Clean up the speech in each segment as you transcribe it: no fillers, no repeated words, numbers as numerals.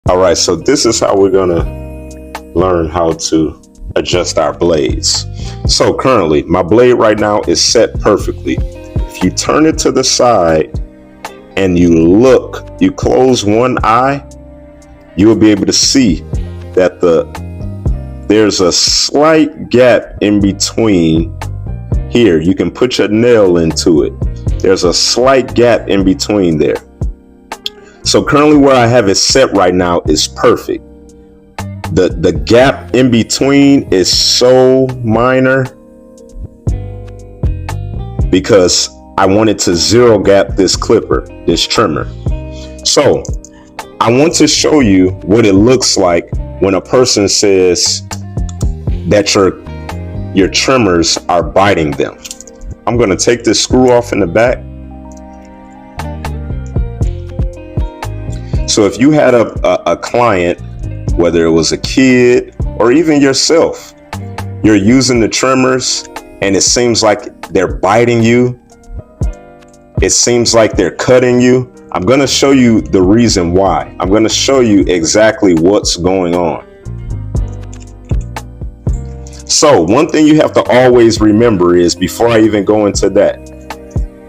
All right, so this is how we're gonna learn how to adjust our blades. So currently my blade right now is set perfectly. If you turn it to the side and you close one eye, you will be able to see that there's a slight gap in between here. You can put your nail into it. There's a slight gap in between there. So currently where I have it set right now is perfect. The gap in between is so minor because I wanted to zero gap this trimmer. So I want to show you what it looks like when a person says that your trimmers are biting them. I'm going to take this screw off in the back. So if you had a client, whether it was a kid or even yourself, you're using the trimmers and it seems like they're biting you, it seems like they're cutting you, I'm going to show you the reason why. I'm going to show you exactly what's going on. So one thing you have to always remember is, before I even go into that,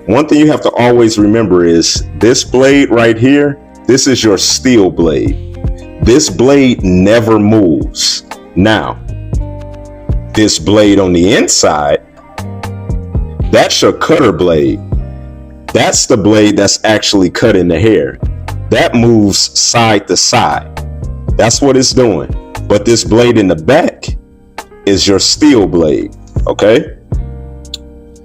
one thing you have to always remember is this blade right here, this is your steel blade. This blade never moves. Now, this blade on the inside, that's your cutter blade. That's the blade that's actually cutting the hair. That moves side to side. That's what it's doing. But this blade in the back is your steel blade, okay?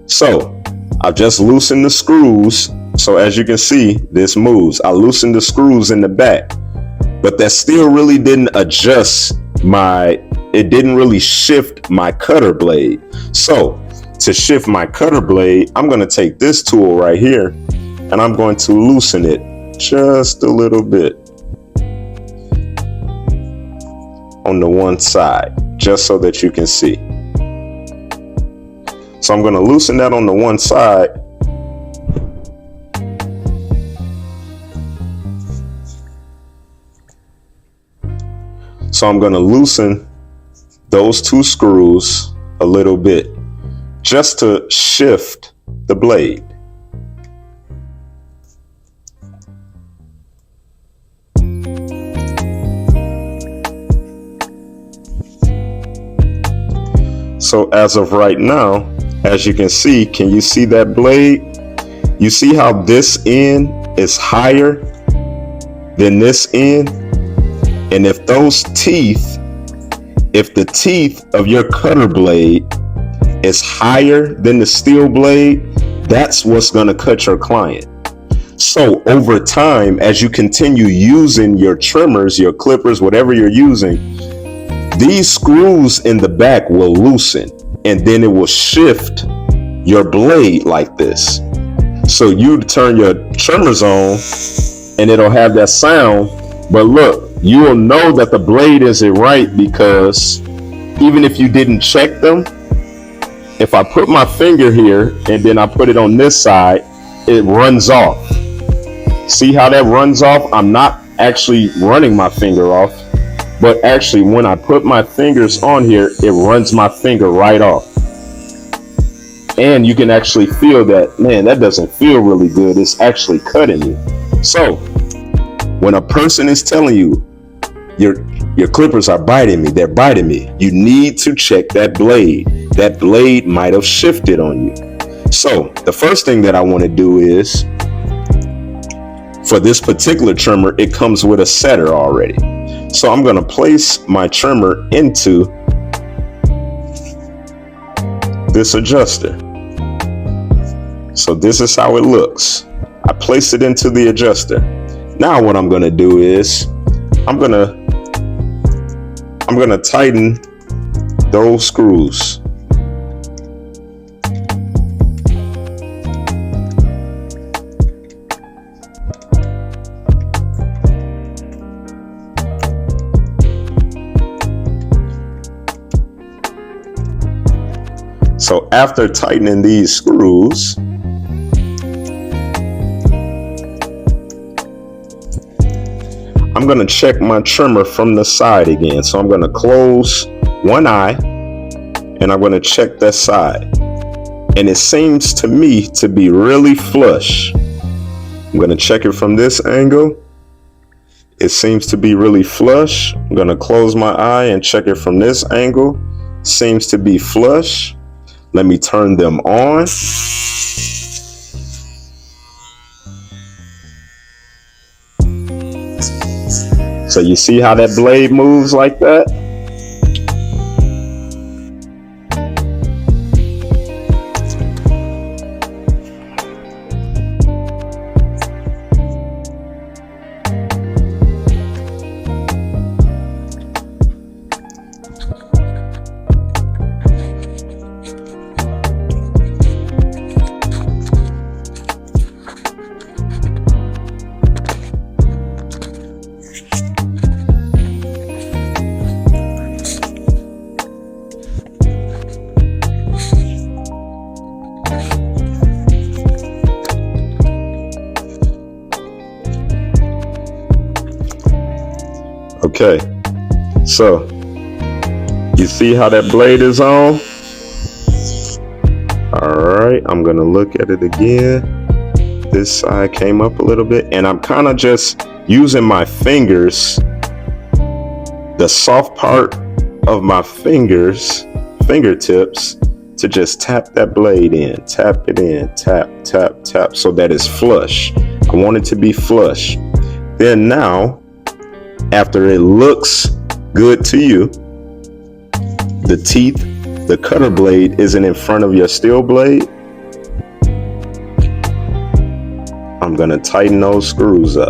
So I've just loosened the screws. So as you can see, this moves. I loosened the screws in the back, but that still really didn't it didn't really shift my cutter blade. So to shift my cutter blade, I'm going to take this tool right here and I'm going to loosen it just a little bit on the one side, just so that you can see. So I'm going to loosen that on the one side. So I'm going to loosen those two screws a little bit just to shift the blade. So as of right now, as you can see, can you see that blade? You see how this end is higher than this end? And if the teeth of your cutter blade is higher than the steel blade, that's what's going to cut your client. So over time, as you continue using your trimmers, your clippers, whatever you're using, these screws in the back will loosen and then it will shift your blade like this. So you turn your trimmers on and it'll have that sound. But look, you will know that the blade isn't right because even if you didn't check them, if I put my finger here and then I put it on this side, it runs off. See how that runs off? I'm not actually running my finger off, but actually when I put my fingers on here, it runs my finger right off. And you can actually feel that, man, that doesn't feel really good. It's actually cutting me. So when a person is telling you your clippers are biting me, they're biting me, you need to check that blade. That blade might have shifted on you. So the first thing that I want to do is, for this particular trimmer, it comes with a setter already. So I'm going to place my trimmer into this adjuster. So this is how it looks. I place it into the adjuster. Now what I'm going to do is I'm going to tighten those screws. So after tightening these screws, I'm I'm going to check my trimmer from the side again. So I'm going to close one eye and I'm going to check that side. And it seems to me to be really flush. I'm going to check it from this angle. It seems to be really flush. I'm going to close my eye and check it from this angle. Seems to be flush. Let me turn them on. So you see how that blade moves like that? Okay, so you see how that blade is on? All right, I'm gonna look at it again. This side came up a little bit, and I'm kind of just using my fingers, the soft part of my fingertips, to just tap that blade in, tap it in, tap, tap, tap, so that it's flush. I want it to be flush. Then now, after it looks good to you, the teeth, the cutter blade isn't in front of your steel blade. I'm gonna tighten those screws up.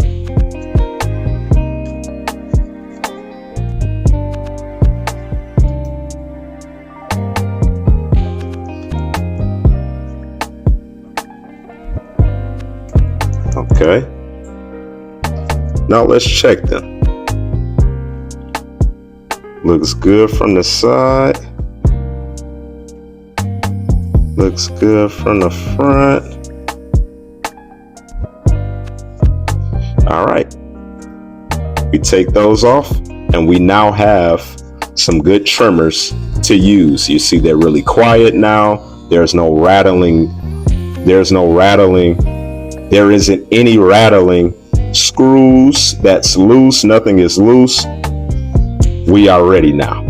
Okay. Now let's check them. Looks good from the side. Looks good from the front. All right. We take those off and we now have some good trimmers to use. You see they're really quiet now. There's no rattling. There's no rattling. There isn't any rattling. Screws that's loose. Nothing is loose. We are ready now.